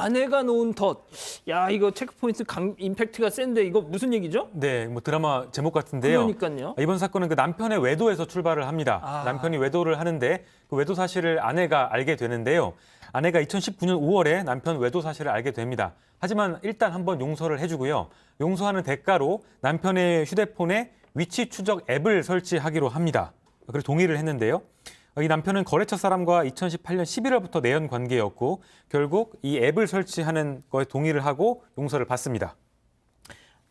아내가 놓은 덫. 야, 이거 체크포인트 임팩트가 센데 이거 무슨 얘기죠? 네, 뭐 드라마 제목 같은데요. 그러니까요. 이번 사건은 그 남편의 외도에서 출발을 합니다. 남편이 외도를 하는데 그 외도 사실을 아내가 알게 되는데요. 아내가 2019년 5월에 남편 외도 사실을 알게 됩니다. 하지만 일단 한번 용서를 해주고요. 용서하는 대가로 남편의 휴대폰에 위치 추적 앱을 설치하기로 합니다. 그래서 동의를 했는데요. 이 남편은 거래처 사람과 2018년 11월부터 내연 관계였고 결국 이 앱을 설치하는 거에 동의를 하고 용서를 받습니다.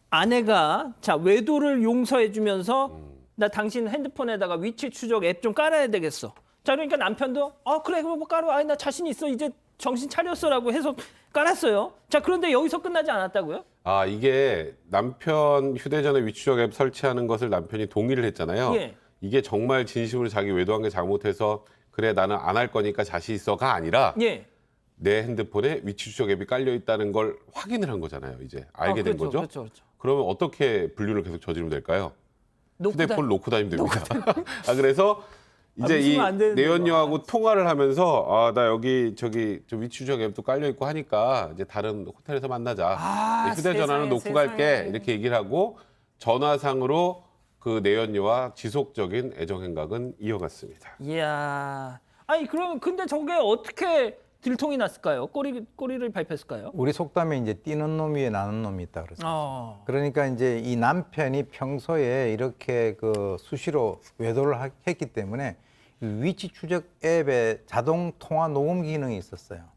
아내가 자 외도를 용서해주면서 나 당신 핸드폰에다가 위치 추적 앱 좀 깔아야 되겠어. 자 그러니까 남편도 그래 그럼 뭐 깔아. 나 자신 있어. 이제 정신 차렸어라고 해서 깔았어요. 자 그런데 여기서 끝나지 않았다고요? 이게 남편 휴대전화 위추적 앱 설치하는 것을 남편이 동의를 했잖아요. 예. 이게 정말 진심으로 자기 외도한 게 잘못해서 그래 나는 안 할 거니까 자신 있어가 아니라 예. 내 핸드폰에 위치 추적 앱이 깔려 있다는 걸 확인을 한 거잖아요. 이제 알게 된 거죠. 그렇죠. 그러면 어떻게 분류를 계속 저지르면 될까요? 휴대폰 놓고 다니면 됩니다. 그래서 이제 이 내연녀하고 통화를 하면서 나 여기 저기 저 위치 추적 앱도 깔려 있고 하니까 이제 다른 호텔에서 만나자. 휴대전화는 놓고 갈게 이렇게 얘기를 하고 전화상으로 그 내연녀와 지속적인 애정 행각은 이어갔습니다. 이야. 아니 그러면 근데 저게 어떻게 들통이 났을까요? 꼬리를 밟혔을까요? 우리 속담에 이제 뛰는 놈 위에 나는 놈이 있다 그랬어요. 그러니까 이제 이 남편이 평소에 이렇게 그 수시로 외도를 했기 때문에 위치 추적 앱에 자동 통화 녹음 기능이 있었어요.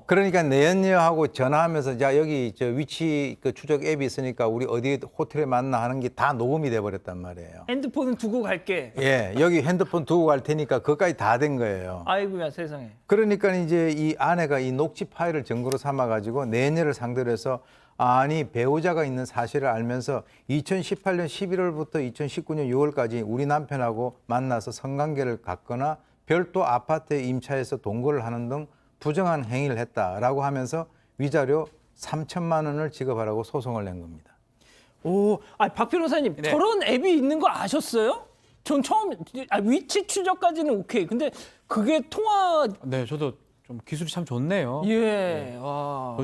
그러니까 내연녀하고 전화하면서 자 여기 저 위치 그 추적 앱이 있으니까 우리 어디 호텔에 만나 하는 게 다 녹음이 돼 버렸단 말이에요. 핸드폰은 두고 갈게. 예, 여기 핸드폰 두고 갈 테니까 그것까지 다 된 거예요. 아이고야 세상에. 그러니까 이제 이 아내가 이 녹취 파일을 증거로 삼아 가지고 내연녀를 상대로 해서 아니 배우자가 있는 사실을 알면서 2018년 11월부터 2019년 6월까지 우리 남편하고 만나서 성관계를 갖거나 별도 아파트에 임차해서 동거를 하는 등 부정한 행위를 했다라고 하면서 위자료 3천만 원을 지급하라고 소송을 낸 겁니다. 박 변호사님 저런 앱이 있는 거 아셨어요? 전 처음 위치 추적까지는 오케이. 근데 그게 통화 네, 저도 좀 기술이 참 좋네요. 예. 와.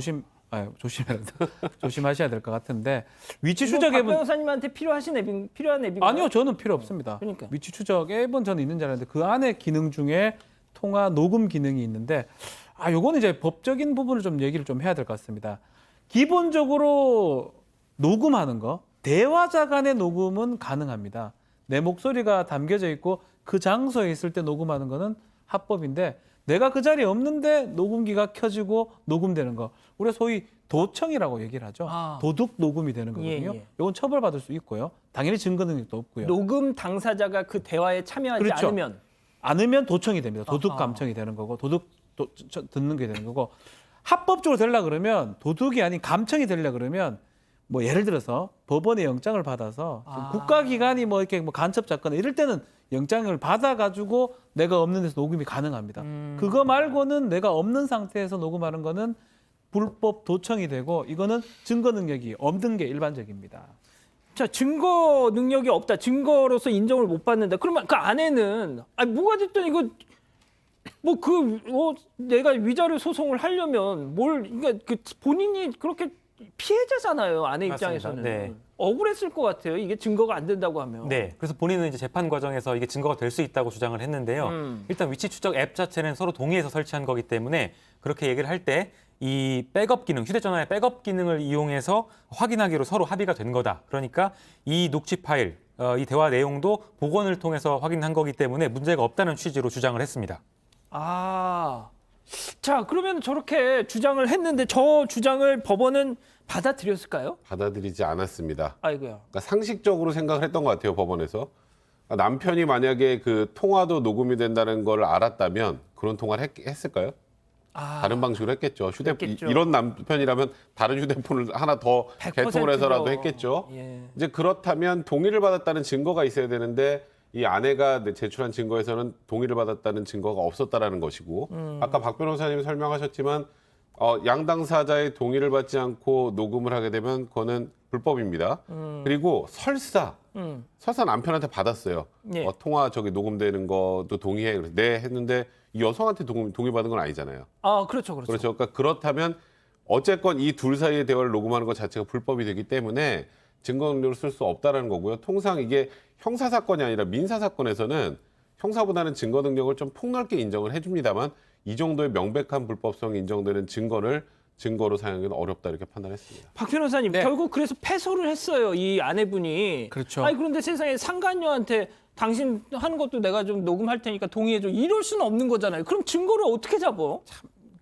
조심하셔야 될 것 같은데 위치 이거 추적 박 앱은 변호사님한테 필요한 앱인가요? 아니요, 저는 필요 없습니다. 그러니까. 위치 추적 앱은 저는 있는 줄 알았는데 그 안에 기능 중에 통화 녹음 기능이 있는데 요거는 이제 법적인 부분을 좀 얘기를 좀 해야 될 것 같습니다. 기본적으로 녹음하는 거, 대화자 간의 녹음은 가능합니다. 내 목소리가 담겨져 있고 그 장소에 있을 때 녹음하는 거는 합법인데 내가 그 자리에 없는데 녹음기가 켜지고 녹음되는 거, 우리가 소위 도청이라고 얘기를 하죠. 도둑 녹음이 되는 거거든요. 예. 이건 처벌받을 수 있고요. 당연히 증거 능력도 없고요. 녹음 당사자가 그 대화에 참여하지 그렇죠. 않으면 도청이 됩니다. 도둑 감청이 되는 거고 듣는 게 되는 거고, 합법적으로 되려 그러면 도둑이 아닌 감청이 되려 그러면 뭐 예를 들어서 법원의 영장을 받아서 국가기관이 뭐 이렇게 뭐 간첩 잡거나 이럴 때는 영장을 받아가지고 내가 없는 데서 녹음이 가능합니다. 그거 말고는 내가 없는 상태에서 녹음하는 거는 불법 도청이 되고 이거는 증거 능력이 없는 게 일반적입니다. 자 증거 능력이 없다. 증거로서 인정을 못 받는다. 그러면 그 아내는 뭐가 됐든 이거 내가 위자료 소송을 하려면 그러니까 그 본인이 그렇게 피해자잖아요. 아내 입장에서는. 네. 억울했을 것 같아요. 이게 증거가 안 된다고 하면. 네, 그래서 본인은 이제 재판 과정에서 이게 증거가 될 수 있다고 주장을 했는데요. 일단 위치 추적 앱 자체는 서로 동의해서 설치한 거기 때문에 그렇게 얘기를 할 때 이 백업 기능, 휴대전화의 백업 기능을 이용해서 확인하기로 서로 합의가 된 거다. 그러니까 이 녹취 파일, 이 대화 내용도 복원을 통해서 확인한 거기 때문에 문제가 없다는 취지로 주장을 했습니다. 자 그러면 저렇게 주장을 했는데 저 주장을 법원은 받아들였을까요? 받아들이지 않았습니다. 아이고야. 그러니까 상식적으로 생각을 했던 것 같아요, 법원에서. 그러니까 남편이 만약에 그 통화도 녹음이 된다는 걸 알았다면 그런 통화를 했을까요? 다른 방식으로 했겠죠. 했겠죠. 이런 남편이라면 다른 휴대폰을 하나 더 100% 개통을 해서라도 했겠죠. 예. 이제 그렇다면 동의를 받았다는 증거가 있어야 되는데 이 아내가 제출한 증거에서는 동의를 받았다는 증거가 없었다라는 것이고, 아까 박 변호사님이 설명하셨지만 양 당사자의 동의를 받지 않고 녹음을 하게 되면 그거는 불법입니다. 그리고 설사 설사 남편한테 받았어요. 예. 통화 저기 녹음되는 것도 동의해. 그래서 네 했는데 이 여성한테 동의받은 건 아니잖아요. 아, 그렇죠. 그렇죠. 그러니까 그렇다면 어쨌건 이 둘 사이의 대화를 녹음하는 것 자체가 불법이 되기 때문에 증거 능력을 쓸 수 없다라는 거고요. 통상 이게 형사 사건이 아니라 민사 사건에서는 형사보다는 증거 능력을 좀 폭넓게 인정을 해줍니다만 이 정도의 명백한 불법성이 인정되는 증거로 사용하기는 어렵다 이렇게 판단했습니다. 박 변호사님, 네. 결국 그래서 패소를 했어요. 이 아내분이. 그렇죠. 아니, 그런데 세상에 상간녀한테 당신 하는 것도 내가 좀 녹음할 테니까 동의해줘. 이럴 수는 없는 거잖아요. 그럼 증거를 어떻게 잡어?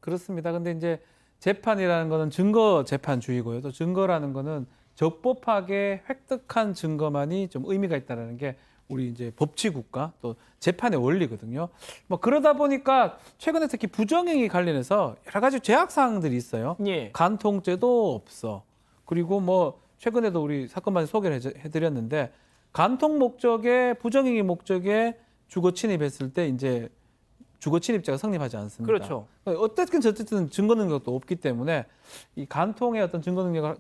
그렇습니다. 근데 이제 재판이라는 거는 증거 재판주의고요. 또 증거라는 거는 적법하게 획득한 증거만이 좀 의미가 있다는 게 우리 이제 법치국가 또 재판의 원리거든요. 뭐 그러다 보니까 최근에 특히 부정행위 관련해서 여러 가지 제약 사항들이 있어요. 예. 간통죄도 없어. 그리고 뭐 최근에도 우리 사건만 소개를 해드렸는데 간통 목적에 부정행위 목적에 주거 침입했을 때 이제 주거 침입죄가 성립하지 않습니다. 그렇죠. 어쨌든 증거 능력도 없기 때문에 이 간통의 어떤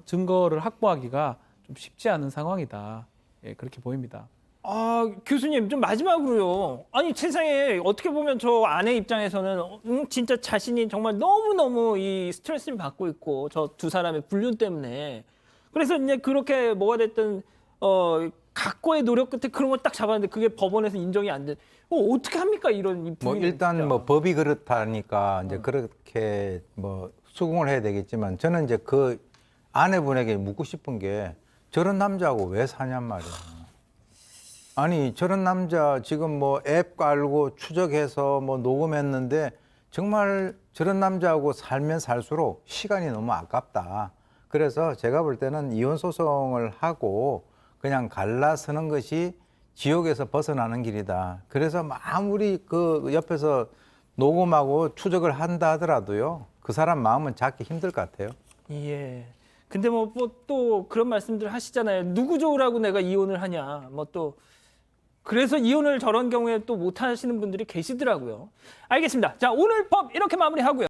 증거를 확보하기가 좀 쉽지 않은 상황이다. 예, 그렇게 보입니다. 아, 교수님, 좀 마지막으로요. 아니, 세상에 어떻게 보면 저 아내 입장에서는 진짜 자신이 정말 너무너무 이 스트레스를 받고 있고 저 두 사람의 불륜 때문에. 그래서 이제 그렇게 뭐가 됐든 각고의 노력 끝에 그런 걸 딱 잡았는데 그게 법원에서 인정이 안 돼. 어떻게 합니까? 이런 이 뭐 불륜 일단 진짜. 뭐 법이 그렇다니까 이제 그렇게 뭐 수긍을 해야 되겠지만 저는 이제 그 아내분에게 묻고 싶은 게 저런 남자하고 왜 사냔 말이야. 아니 저런 남자 지금 뭐 앱 깔고 추적해서 뭐 녹음했는데 정말 저런 남자하고 살면 살수록 시간이 너무 아깝다. 그래서 제가 볼 때는 이혼 소송을 하고 그냥 갈라서는 것이 지옥에서 벗어나는 길이다. 그래서 아무리 그 옆에서 녹음하고 추적을 한다 하더라도요. 그 사람 마음은 잡기 힘들 것 같아요. 예. 근데 뭐 또 그런 말씀들 하시잖아요. 누구 좋으라고 내가 이혼을 하냐. 뭐 또 그래서 이혼을 저런 경우에 또 못 하시는 분들이 계시더라고요. 알겠습니다. 자, 오늘 법 이렇게 마무리하고요.